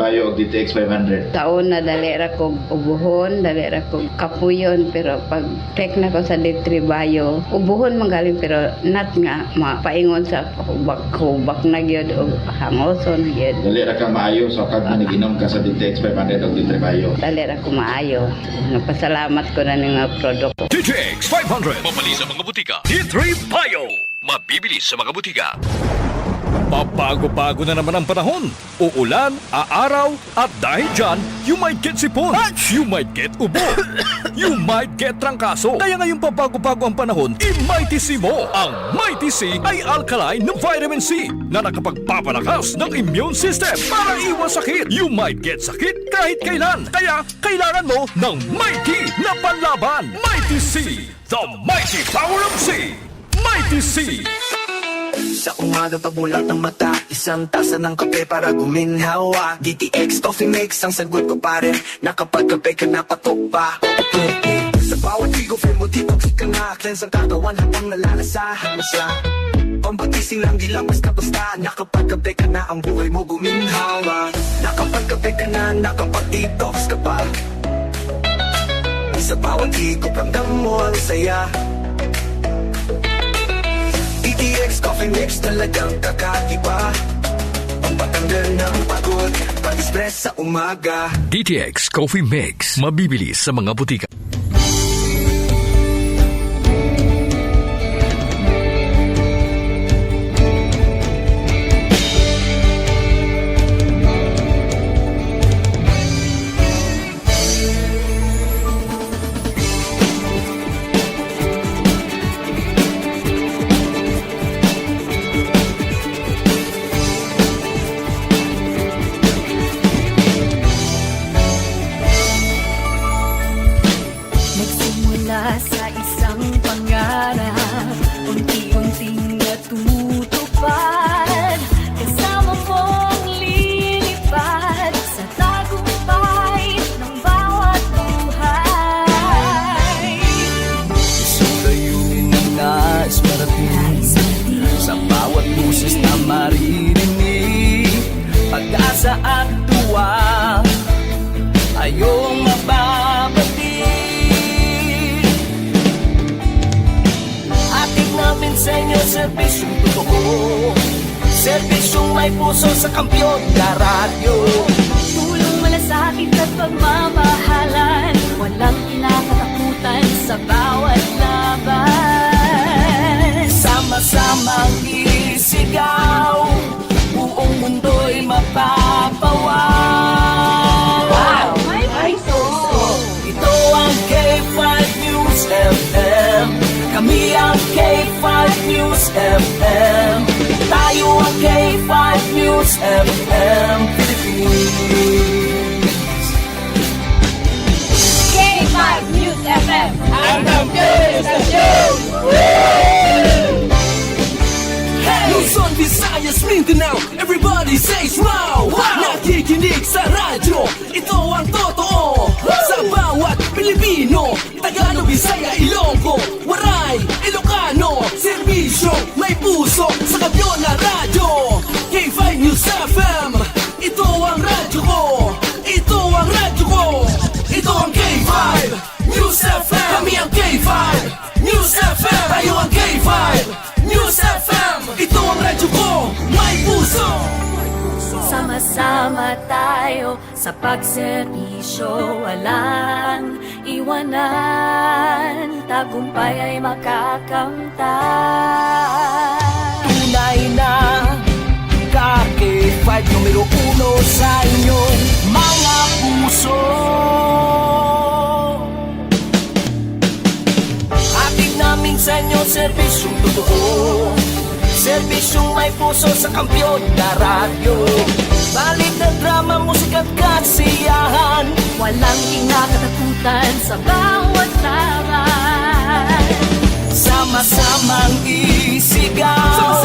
Bayo og DTX 500. Taon na dali ra kog ubuhon, dali ra kog kapuyon, pero pag trek na ko sa D3 Bayo, ubuhon magaling pero not nga mapaingon sa hubak na gyud og hangoso na gyud. Dali ra ka maayo so kag maniginom ka sa DTX 500 og D3 Bayo. Dali ra ko maayo. Nagpasalamat ko na ning produkto. DTX 500 mabili sa mga butika. D3 Bio mabibili sa mga butika. Pabago-bago na naman ang panahon. Uulan, aaraw, at dahil dyan, you might get sipon, you might get ubo, you might get trangkaso. Kaya ngayong pabago-bago ang panahon, i-Mighty C mo. Ang Mighty C ay alkaline na vitamin C na nakapagpapalakas ng immune system para iwas sakit. You might get sakit kahit kailan. Kaya kailangan mo ng Mighty na panlaban. Mighty C, the mighty power of C. Mighty C. Sa umaga pabulat ng mata, isang tasa ng kape para guminhawa. DTX Coffee Mix ang sagot ko pare, nakapagkape ka na patok pa. Sa bawat ligo, feel mo detox ka na. Cleanse ang katawan habang nalalasahan mo siya. Pambatising lang, di lang basta-basta. Nakapagkape ka na, ang buhay mo guminhawa. Nakapagkape ka na, nakapag-detox ka pa. Sa bawat higop, ramdam mo ang saya. DTX Coffee Mix talagang kakaiba. Pampatanggal ng pagod, pag-stress sa umaga. DTX Coffee Mix mabibili sa mga butika. Sa isang pangarap, unti-unting natutupad. Kasama mong lilipad sa tagumpay ng bawat buhay. Isang layunin na nais marating, sa bawat busis na maririnig. Pag-asa at tuwa, ayong mababati. Namin sa inyo, serbisyong totoo, serbisyong may puso sa kampyon na radyo. Tulong malasakit at pagmamahalan, walang kinakatakutan sa bawat laban. Sama-samang isigaw, buong mundo'y mapapawaw. Wow! May puso! Ito ang K5 News FM. Kami ang K5 News FM. Tayo ang K5 News FM Philippines. K5 News FM! Ang News FM! Luzon, Visayas, Mindanao, everybody says wow! Nakikinig sa radyo, ito ang totoo. Sa bawat Pilipino, Tagalog, Bisaya, Ilonggo, Waray, Ilocano, serbisyo, may puso sa kampyon na radyo. K5 News FM, ito ang radyo ko. Ito ang radyo ko. Ito ang K5 News FM. Kami ang K5 News FM. Tayo ang K5 News FM. Ito ang radyo ko, may puso. Sama-sama tayo sa pagserbisyo, walang iwanan, tagumpay ay makakamtan. Tunay na K5 numero 1 sa inyong mga puso. Atid namin sa inyo serbisyong totoo, serbisyong may puso sa kampyon na radyo. Balik na drama, musika at kasiyahan, Walang kinakatakutan sa bawat laban. sama-samang isigaw,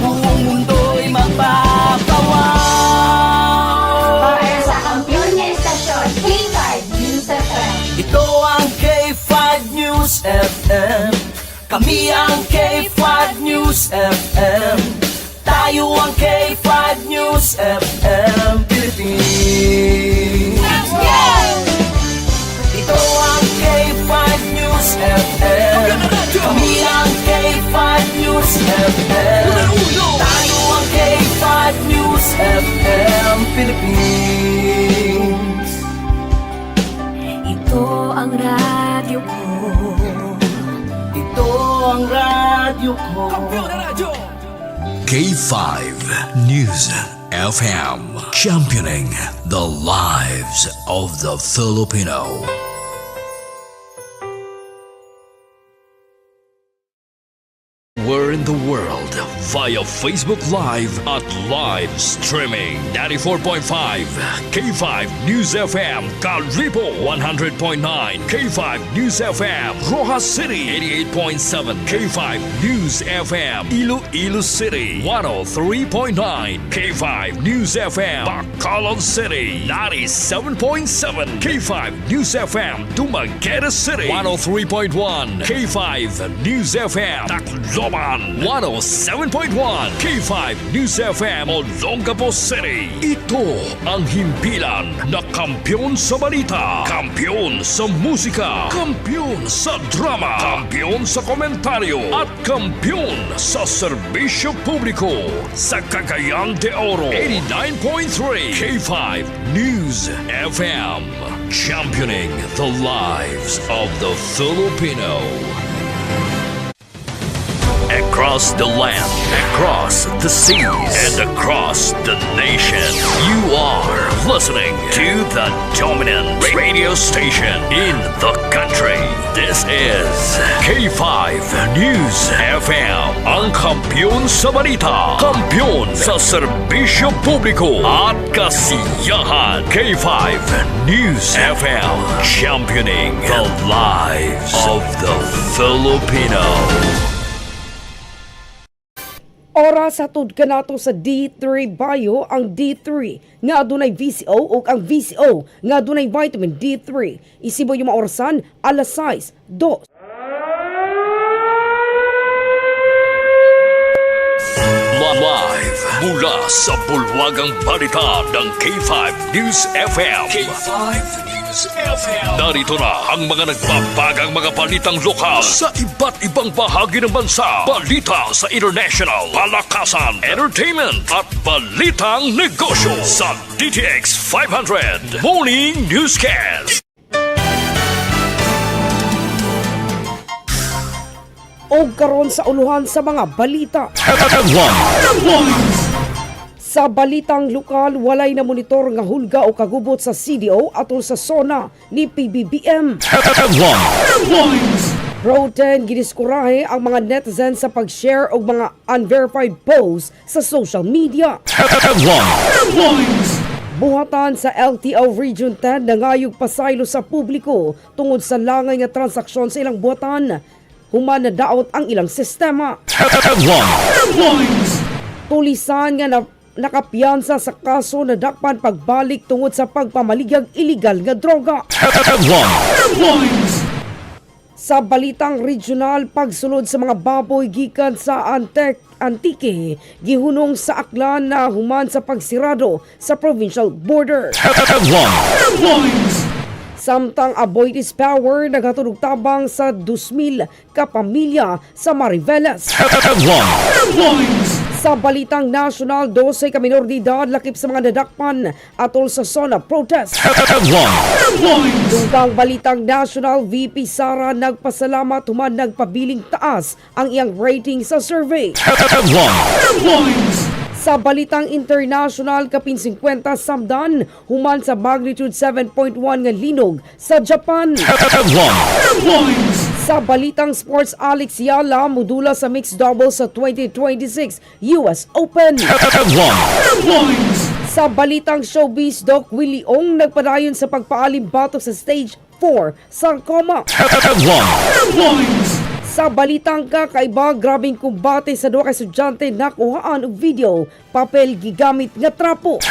buong mundo'y magpapawaw. Para sa kampyon niya istasyon, K5 News FM. Ito ang K5 News FM. Kami ang K5 News FM. Tayo ang K5 News FM Philippines. Philippines. Ito ang radyo ko. Ito ang radyo ko. K5 News FM, championing the lives of the Filipino. We're in the world via Facebook Live at live streaming 94.5 K5 News FM Calripo 100.9 K5 News FM Rojas City 88.7 K5 News FM Iloilo City 103.9 K5 News FM Bacolod City 97.7 K5 News FM Dumaguete City 103.1 K5 News FM Tacloban 107.1 K5 News FM Olongapo City. Ito ang himpilan na kampyon sa balita, kampyon sa musika, kampyon sa drama, kampyon sa komentaryo at kampyon sa serbisyo publiko sa Cagayan de Oro 89.3 K5 News FM, championing the lives of the Filipino. Across the land, across the seas, and across the nation, you are listening to the dominant radio station in the country. This is K5 News FM, ang kampyon sa balita, kampyon sa serbisyo publiko at kasiyahan. K5 News FM, championing the lives of the Filipino. Oras hatod kanato sa D3 Bio, ang D3 nga adunay VCO ug ang VCO nga adunay vitamin D3. Isibo yung maorasan alas 6:02. Live mula sa bulwagang balita ng K5 News FM. K5 News FM. Narito na ang mga nagbabagang mga balitang lokal sa iba't ibang bahagi ng bansa. Balita sa international, palakasan, entertainment at balitang negosyo sa DTX 500 Morning Newscast. O karon sa uluhan sa mga balita. Sa balitang lokal, walay na monitor nga hulga o kagubot sa CDO atol sa SONA ni PBBM. Pro-10 giniskurahe ang mga netizen sa pag-share og mga unverified posts sa social media. Buhatan sa LTO Region 10 nangayog pasaylo sa publiko tungod sa langay nga transaksyon sa ilang buhatan. Human na daot ang ilang sistema. Tulisan nga nakapiyansa sa kaso na dakpan pagbalik tungod sa pagpamaligyag iligal nga droga. Sa balitang regional, pagsulod sa mga baboy gikan sa Antique, gihunong sa aklan na human sa pagsirado sa provincial border. Samtang Aboitiz Power nagatulog tabang sa 2,000 kapamilya sa Mariveles. Sa balitang national, 12 ka minor de edad lakip sa mga nadakpan atol sa SONA protest. Tungkang balitang national, VP Sara nagpasalamat human nagpabiling taas ang iyang rating sa survey. Sa balitang international, kapin 50 samdan human sa magnitude 7.1 nga linog sa Japan. Sa balitang sports, Alex Yala mudula sa mixed doubles sa 2026 US Open. Sa balitang showbiz, Doc Willie Ong nagpadayon sa pagpaalim batok sa stage 4 sarcoma. Sa balitang kakaiba, grabing kumbate sa duha ka estudyante nakuhaan og video, papel gigamit nga trapo.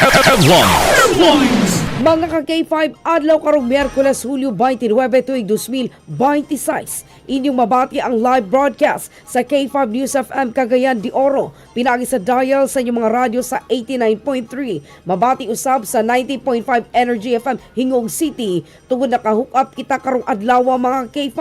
Mga ka-K5, adlaw karong Miyerkules, Hulyo 29, tuig 2026. Inyong mabati ang live broadcast sa K5 News FM Cagayan de Oro. Pinagi sa dial sa inyong mga radyo sa 89.3. Mabati usab sa 90.5 Energy FM Hingog City. Tungod nakahook up kita karong adlaw mga K5.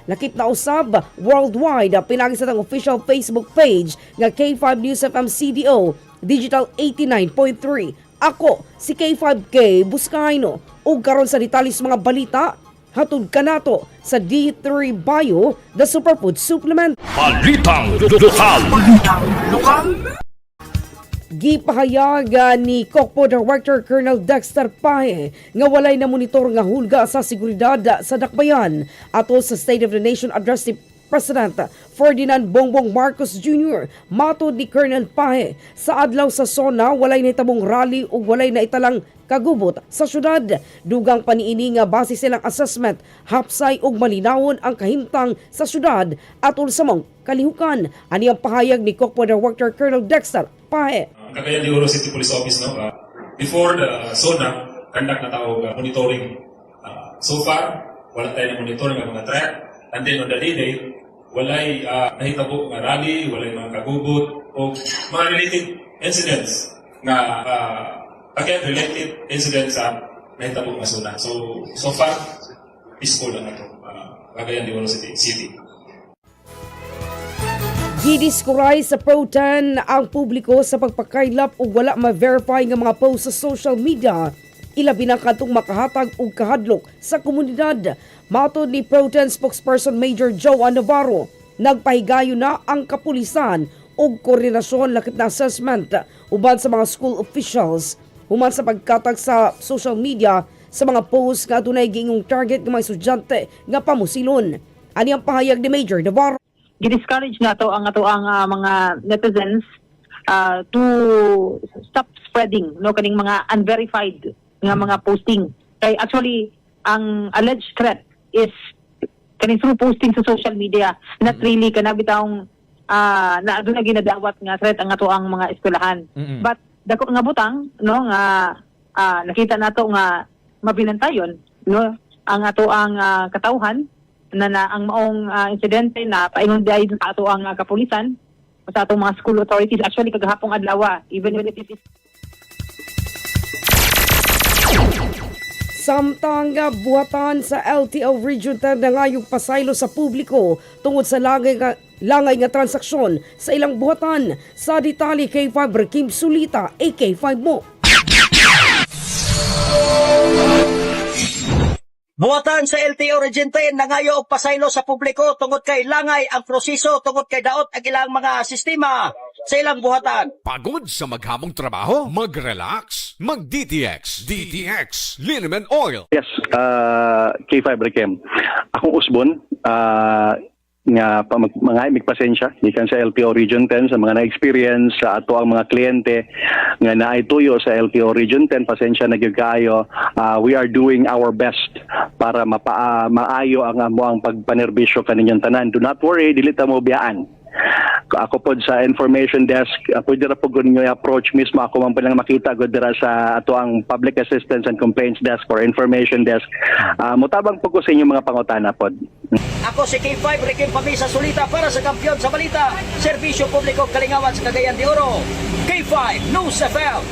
Lakip na usab worldwide pinagi sa tang official Facebook page nga K5 News FM CDO Digital 89.3 Ako si K5K Buscaino ug karon sa detalis mga balita hatod kanato sa D3 Bio, the superfood supplement. Balitang lokal. Gipahayag ni Kokpo Director Colonel Dexter Pahe nga walay na monitor nga hulga sa seguridad sa dakbayan atol sa State of the Nation Address ni President Ferdinand Bongbong Marcos Jr. Matod ni Colonel Pahe, sa adlaw sa SONA walay nahitabong rally ug walay na italang kagubot sa syudad. Dugang paniini nga base silang assessment, hapsay ug malinawon ang kahimtang sa syudad atol sa mga kalihukan. Ani ang pahayag ni Kokpo Director Colonel Dexter Pahe. Cagayan de Oro City Police Office, no? Before the SONA, conduct na tawag monitoring. So far, wala tayo na monitoring ng mga track. And then on the day, walay nahitabo nga rally, walay mga kagubot, o mga related incidents nga related incidents sa nahitabo nga SONA. So far, peaceful lang ito. Cagayan de Oro City. Gidiskuray sa Pro-10 ang publiko sa pagpakailap ug wala ma-verify nga mga post sa social media, ilabi na kadtong makahatag og kahadlok sa komunidad. Matod ni Pro-10 spokesperson Major Joe Navarro, nagpahigayon na ang kapulisan og koordinasyon lakip na assessment uban sa mga school officials human sa pagkatag sa social media sa mga post nga adunay giingong target ng mga estudyante nga pamusilon. Ani ang pahayag ni Major Navarro. Gi-discourage na to ang mga netizens to stop spreading kaning mga unverified nga mga posting. Kay actually ang alleged threat is kaning through posting sa social media, not really kana bitawng na aduna ginadawat nga threat ang ato ang mga eskwelahan. But dako nga butang nga nakita nato nga mabinantayon ang ato ang katawhan na ang maong insidente na paingon dahil sa ato ang kapulisan sa atong mga school authorities. Actually, kagahapong adlaw, even when it is... Samtang buhatan sa LTO Region 10 na ngayong pasaylo sa publiko tungod sa langay nga transaksyon sa ilang buhatan. Sa detalye kay Fabre Kim Sulita, AK5 mo. Buhatan sa LTO Region 10 na ngayo og pasaylo sa publiko tungod kay langay ang proseso tungod kay daot ang ilang mga sistema sa ilang buhatan. Pagod sa maghamong trabaho? Mag-relax. Mag-DTX. DTX Liniment Oil. Yes, K5 Rekem. Akong usbon, nga mga pasensya gikan sa LTO Region 10 sa mga na-experience sa ato ang mga kliyente nga naituyo sa LTO Region 10, pasensya na gyud kaayo. We are doing our best para maayo ang amoang pagpanerbisyo kaninyong tanan. Do not worry, dili ta mo biyaan. Ako po sa information desk, pwede ra po ninyo approach mismo. Ako man palang makita ko dira sa ato ang public assistance and complaints desk or information desk. Mutabang po ko sa inyong mga pangutana po. Ako si K5 Rekim Pamisa Sulita para sa Kampiyon sa Balita, Serbisyo Publiko Kalingawan sa Cagayan de Oro. K5 News FM.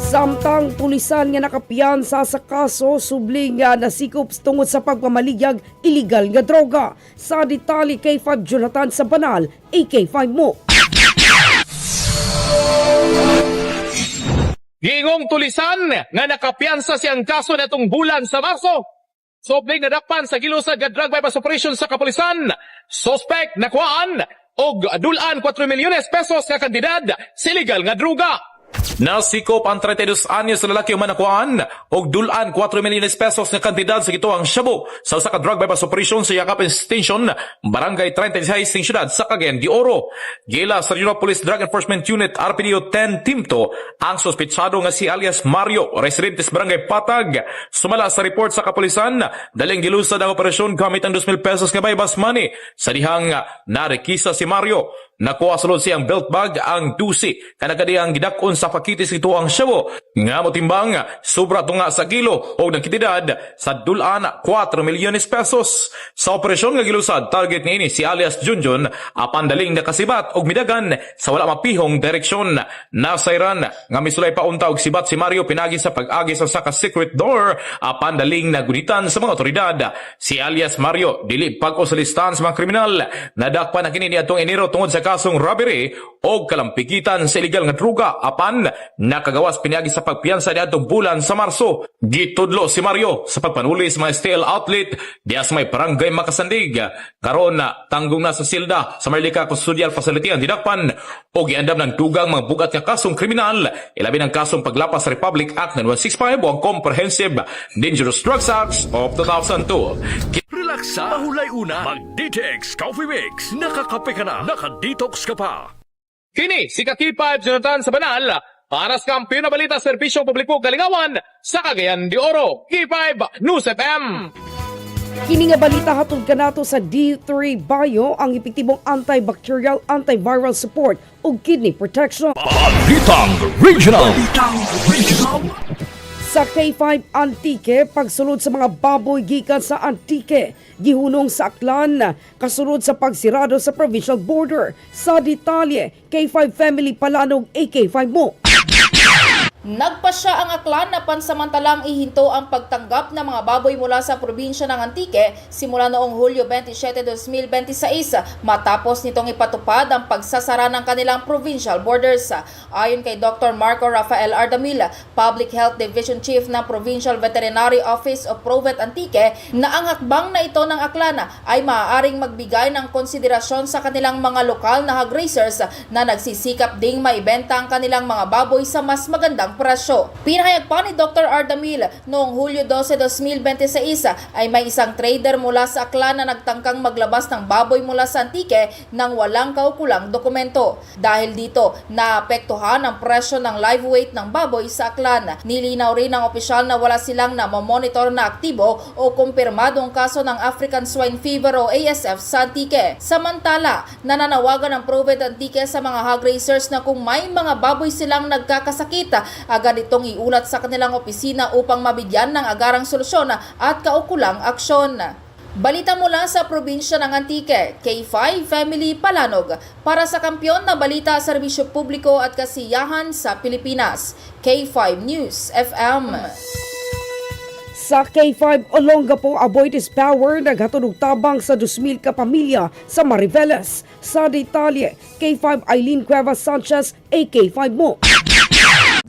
Samtang pulisan nga nakapiyansa sa kaso subling nga nasikop tungod sa pagpamaligyag illegal nga droga. Sa detalye kay Fab Jonathan sa Banal, AK5 mo. Giingong tulisan nga nakapiyansa siyang kaso natong bulan sa Marso. Subling nadakpan sa gilusad nga drug bypass operation sa kapulisan. Suspect nakuhaan og dulan 4 milyones pesos nga kantidad sa illegal nga droga. Nasikop ang 32 anyos na lalaki manakuan og dulan 4 milyones pesos na kantidad sa gituang shabu sa usa ka drug bypass operation sa Yakap Station, Barangay 36 ng siyudad sa Cagayan de Oro. Gila sa Regional Police Drug Enforcement Unit RPDO 10 Team 2 ang suspetsado nga si alias Mario, residente sa Barangay Patag. Sumala sa report sa kapulisan, daling gilusad ang operasyon gamit ang 2,000 pesos nga bypass money. Sa dihang narekisa si Mario, nakuha sulod siyang belt bag ang dusi kanagadiang gidakon sa pakitis ito ang shabu nga motimbang sobra tunga sa kilo o nagkitidad sa dulan 4 milyones pesos. Sa operasyon nga gilusad, target nga ini si alias Junjun apan daling nakasibat og midagan sa wala mapihong direksyon. Nasayran nga misulay pa unta og sibat si Mario pinagi sa pag-agi sa saka secret door apan daling nagunitan sa mga otoridad. Si alias Mario dili pag-usalistan sa mga kriminal. Nadakpan na kini niadtong Enero tungod sa kasong robbery o kalampigitan sa illegal nga druga apan nakagawas piniagi sa pagpiyansa niadtong bulan sa Marso. Gitudlo si Mario sa pagpanuli sa mga steel outlet diya sa may barangay Makasandig. Karon na tanggong na sa silda sa Marlica Custodial Facility ang didakpan o giandam ng dugang mga bugat nga kasong kriminal, ilabi ng kasong paglapas sa Republic Act 9165 o ang Comprehensive Dangerous Drugs Act of 2002. Relaksa, mahulay una, mag-Detox Coffee Mix. Nakakape ka na, naka-detox ka pa. Kini si K5 Jonathan sa Banal para sa kampiyon na balita Serbisyong Publiko Kalingawan sa Cagayan de Oro. K5 News FM. Kini nga balita hatod kanato sa D3 Bio ang epektibong antibacterial, antiviral support ug kidney protection. Balitang Regional. Sa K5 Antique, pagsulod sa mga baboy gikan sa Antique, gihunong sa Aklan, kasunod sa pagsirado sa provincial border. Sa detalye, K5 Family Palanog, AK5 mo. Nagpasya ang Aklan na pansamantalang ihinto ang pagtanggap ng mga baboy mula sa probinsya ng Antique simula noong Hulyo 27, 2026 matapos nitong ipatupad ang pagsasara ng kanilang provincial borders. Ayon kay Dr. Marco Rafael Ardamil, Public Health Division Chief ng Provincial Veterinary Office of Provet Antique, na ang hakbang na ito ng Aklan ay maaaring magbigay ng konsiderasyon sa kanilang mga lokal na hog raisers na nagsisikap ding maibenta ang kanilang mga baboy sa mas magandang presyo. Pinahayag pa ni Dr. Ardamil noong Hulyo 12, 2026 ay may isang trader mula sa Aklan na nagtangkang maglabas ng baboy mula sa Antique nang walang kaukulang dokumento. Dahil dito, naapektuhan ang presyo ng live weight ng baboy sa Aklan. Nilinaw rin ng opisyal na wala silang namomonitor na aktibo o kumpirmadong kaso ng African Swine Fever o ASF sa Antique. Samantala, nananawagan ang Provet Antique sa mga hog raisers na kung may mga baboy silang nagkakasakit, agad itong iulat sa kanilang opisina upang mabigyan ng agarang solusyon at kaukulang aksyon. Balita mula sa probinsya ng Antique, K5 Family Palanog, para sa kampiyon na balita, serbisyo publiko at kasiyahan sa Pilipinas. K5 News FM. Sa K5 Olongapo, Aboitiz Power naghatod og tabang sa 2,000 ka pamilya sa Mariveles. Sa detalye, K5 Eileen Cuevas Sanchez, AK5 mo.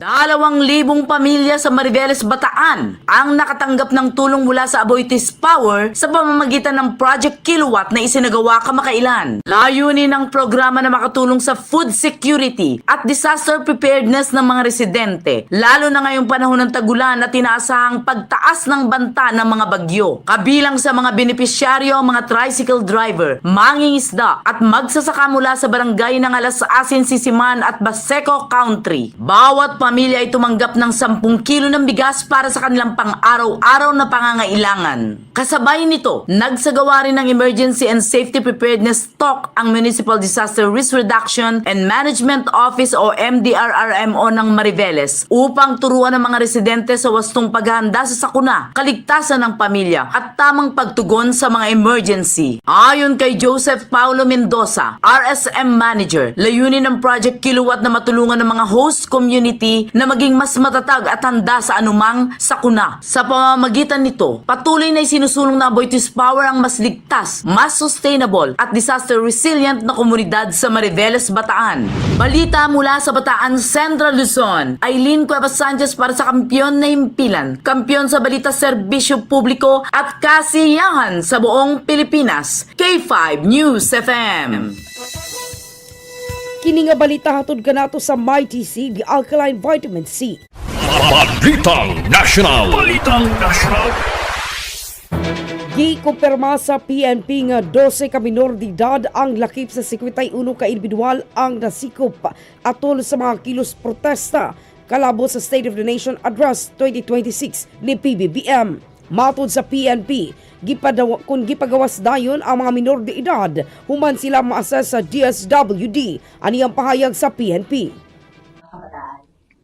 2,000 pamilya sa Mariveles, Bataan ang nakatanggap ng tulong mula sa Aboitiz Power sa pamamagitan ng Project Kilowatt na isinagawa kamakailan. Layunin ng programa na makatulong sa food security at disaster preparedness ng mga residente, lalo na ngayong panahon ng tagulan at inaasahang pagtaas ng banta ng mga bagyo. Kabilang sa mga benepisyaryo ang mga tricycle driver, mangingisda at magsasaka mula sa barangay ng Alasasin, Sisiman at Baseco Country. Bawat pamilya ay tumanggap ng 10 kilo ng bigas para sa kanilang pang-araw-araw na pangangailangan. Kasabay nito, nagsagawa rin ng Emergency and Safety Preparedness Talk ang Municipal Disaster Risk Reduction and Management Office o MDRRMO ng Mariveles upang turuan ang mga residente sa wastong paghahanda sa sakuna, kaligtasan ng pamilya at tamang pagtugon sa mga emergency. Ayon kay Joseph Paulo Mendoza, RSM Manager, layunin ng Project Kilowatt na matulungan ng mga host community na maging mas matatag at handa sa anumang sakuna. Sa pamamagitan nito, patuloy na isinusulong na Aboitiz Power ang mas ligtas, mas sustainable at disaster resilient na komunidad sa Mariveles, Bataan. Balita mula sa Bataan, Central Luzon, Eileen Cuevas Sanchez para sa kampiyon na himpilan, kampiyon sa balita, serbisyo publiko at kasiyahan sa buong Pilipinas. K5 News FM. Kini nga balita hatod kanato sa MyTC, the alkaline vitamin C. Balitang National. Gikumpirma sa PNP nga 12 ka minor de edad ang lakip sa 51 ka individual ang nasikop atol sa mga kilos protesta kalabo sa State of the Nation Address 2026 ni PBBM. Matod sa PNP, kung gipagawas dayon ang mga minor de edad, human sila ma-assess sa DSWD. Ani ang pahayag sa PNP.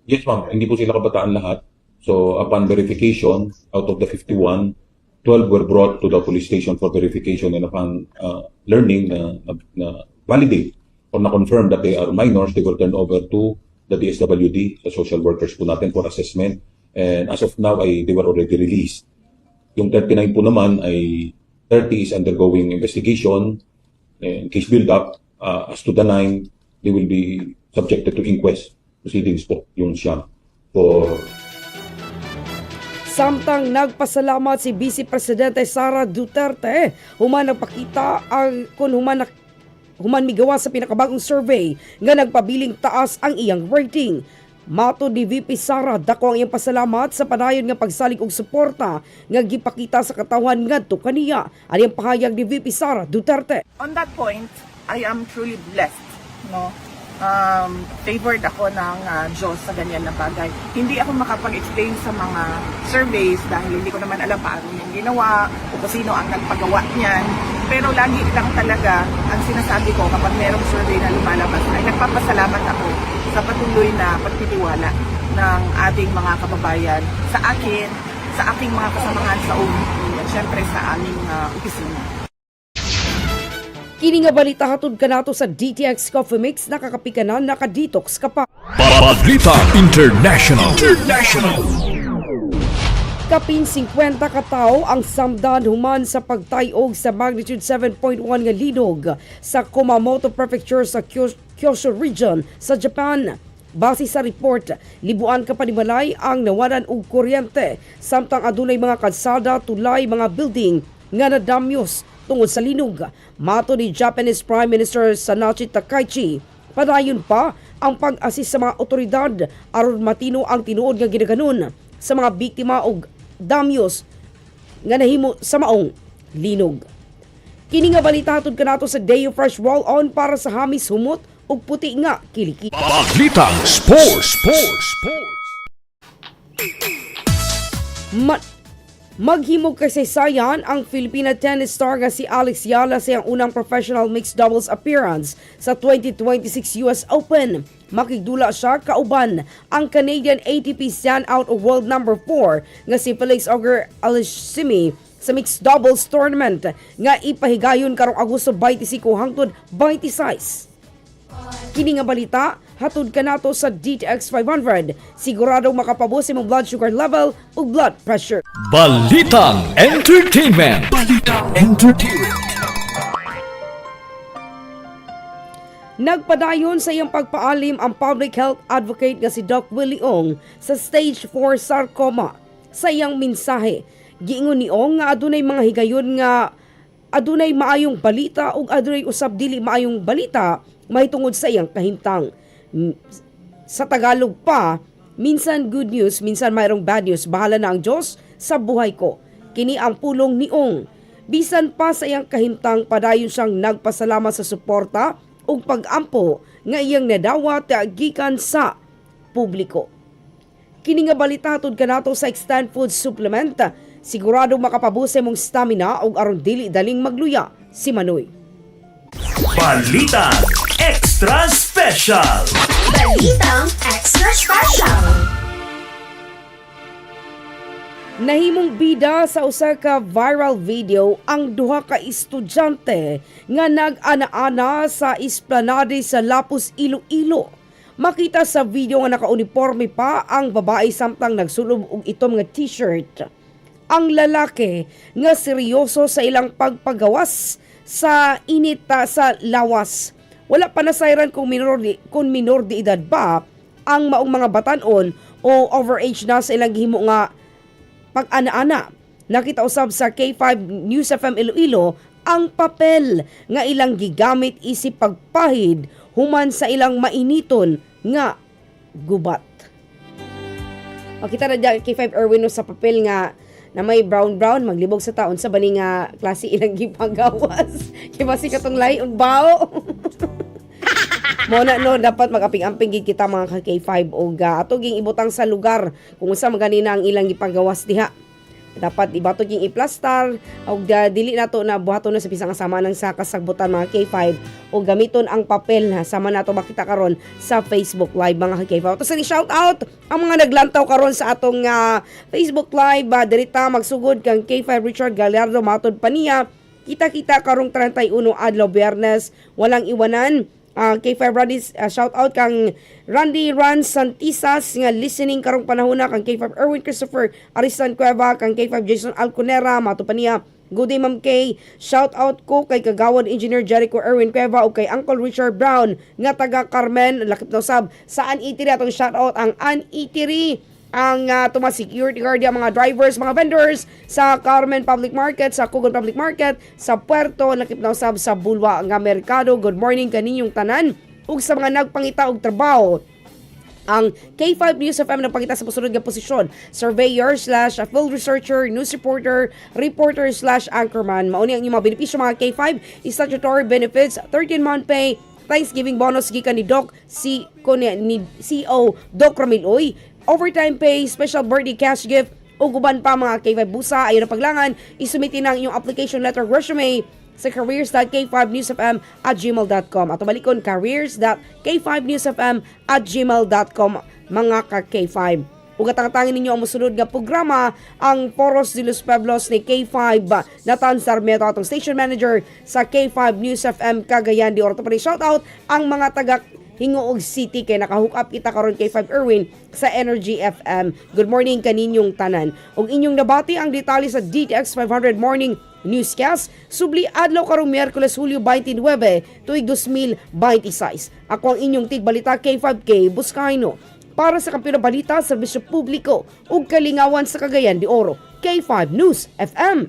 Yes ma'am, hindi po sila kabataan lahat. So upon verification, out of the 51, 12 were brought to the police station for verification, and upon learning na validate or na-confirm that they are minors, they were turned over to the DSWD, the social workers po natin, for assessment. And as of now, they were already released. Yung 39 po naman ay 30 is undergoing investigation and case build-up, As to the 9, they will be subjected to inquest proceedings po, yung siya, for Samtang nagpasalamat si Vice Presidente Sara Duterte, human nagpakita ang kung human migawa sa pinakabagong survey nga nagpabiling taas ang iyang rating. Mato ni VP Sara dako ang iyang pasalamat sa padayon nga pagsalig og suporta nga gipakita sa katawan ngadto kaniya. Ang iyang pahayag ni VP Sara Duterte. On that point, I am truly blessed, no? Favored ako ng Diyos sa ganyan na bagay. Hindi ako makapag-explain sa mga surveys dahil hindi ko naman alam paano yung ginawa o kung sino ang nagpagawa niyan. Pero lagi lang talaga ang sinasabi ko kapag merong survey na lumalabas ay nagpapasalamat ako sa patuloy na pagtitiwala ng ating mga kababayan sa akin, sa aking mga kasamahan sa OVP at syempre sa aming opisina. Kini nga balita hatod kanato sa DTX Coffee Mix, nakakapikanan, nakadetox ka pa. Balita International. Kapin 50 ka tawo ang samdan human sa pagtayog sa magnitude 7.1 nga linog sa Kumamoto Prefecture sa Kyushu Region sa Japan. Base sa report, libuan ka panimalay ang nawalan og kuryente samtang adunay mga kalsada, tulay, mga building nga nadamyos tungod sa linog. Mato ni Japanese Prime Minister Sanachi Takaichi, padayon pa ang pag-assist sa mga otoridad aron matino ang tinuod nga ginaganon sa mga biktima og damyos nga nahimo sa maong linog. Kini nga balita hatod kanato sa Day of Fresh Roll On para sa hamis humot ug puti nga kiliki. Balita Sports. Maghimog kasaysayan ang Filipina tennis star nga si Alex Yala sa iyang unang professional mixed doubles appearance sa 2026 US Open. Makigdula siya kauban ang Canadian ATP standout o world number 4 nga si Felix Auger-Aliassime sa mixed doubles tournament nga ipahigayon karong Agosto 25 hangtod 26. Kini nga balita hatod kanato sa DTX 500. Siguradong makapabos imong blood sugar level ug blood pressure. Balitang Entertainment. Nagpadayon sa iyang pagpaalim ang public health advocate nga si Doc Willie Ong sa stage 4 sarcoma. Sa iyang mensahe, giingon ni Ong nga adunay mga higayon nga adunay maayong balita ug adunay usab dili maayong balita mahitungod sa iyang kahimtang. Sa Tagalog pa, minsan good news, minsan mayroong bad news. Bahala na ang Diyos sa buhay ko. Kini ang pulong ni Ong. Bisan pa sa iyang kahimtang, padayon siyang nagpasalamat sa suporta ug pag-ampo nga iyang nadawat gikan sa publiko. Kini nga balita hatod kanato sa Extend Food Supplement. Sigurado makapabusay mong stamina ug aron dili daling magluya si Manoy. Balita Extra Special. Balitang Extra Special. Nahimong bida sa usa ka viral video ang duha ka estudyante nga nag-ana-ana sa esplanade sa Lapus, Iloilo. Makita sa video nga naka-uniforme pa ang babae samtang nagsulob og itom nga t-shirt. Ang lalaki nga seryoso sa ilang pagpagawas sa inita sa lawas. Wala pa nasayran kung minor di edad ba ang maong mga batanon o overage na sa ilang gihimo nga pag-ana-ana. Nakita usab sa K5 News FM Iloilo ang papel nga ilang gigamit isip pagpahid human sa ilang mainiton nga gubat. Makita na dyan K5 Erwin sa papel nga na may brown maglibog sa taon sa bani nga klase ilang gipagawas. Kibasi katong layon bao. Mona no dapat magaping-amping gid kita mga K5 og ato ging ibutang sa lugar kung unsa maganina ang ilang gipagawas diha. Dapat ibato ging iplastar og dili nato na buhaton na sa bisang sama ng sa kasagbutan mga K5 o gamiton ang papel na sama nato makita karon sa Facebook Live mga K5. To sa ni shout out ang mga naglantaw karon sa atong Facebook Live dirita magsugod kang K5 Richard Gallardo matod pa niya. Kita-kita karong 31 adlaw Biyernes walang iwanan. K5 Randy, shout out kang Randy Ran Santisas nga listening karong panahon na kang K5 Erwin Christopher Aristan Cueva, kang K5 Jason Alconera, mato pa niya Good day, Ma'am Kay. Shout out ko kay Kagawad Engineer Jericho Erwin Cueva o kay Uncle Richard Brown nga taga Carmen, lakip na usab. Sa An-Eatery atong shout out ang An-Eatery, ang tuma security guard, ang mga drivers, mga vendors sa Carmen Public Market, sa Cugon Public Market, sa Puerto, lakip na usab sa Bulwa nga Merkado. Good morning kaninyong tanan ug sa mga nagpangita og trabaho. Ang K5 News FM nagpangita sa pasunod nga posisyon: surveyor/field researcher, news reporter, reporter/anchorman. Mauni ang inyong mga benepisyo mga K5: statutory benefits, 13-month pay, Thanksgiving bonus gikan ni Doc ni CO Doc Ramiloy, overtime pay, special birthday cash gift ug uban pa mga K5 busa. Ayon ang paglangan, isumitin ang inyong application letter resume sa careers.k5newsfm@gmail.com at balikon careers.k5newsfm@gmail.com mga ka-K5. Ug atangatangin ninyo ang mosunod nga programa, ang Foros de los Pueblos ni K5 Nathan Sarmiento, atong station manager sa K5 News FM Cagayan de Oro. Pa shout out ang mga taga Hingoog City kay nakahook up kita karon K5 Erwin sa Energy FM. Good morning kaninyong tanan. Ug inyong nabati ang detalye sa DTX 500 Morning Newscast subli adlaw karong Miyerkules Hulyo 29 tuig 2026. Ako ang inyong tigbalita K5K Buscaino para sa kampiyon balita, serbisyo publiko ug kalingawan sa Cagayan de Oro. K5 News FM.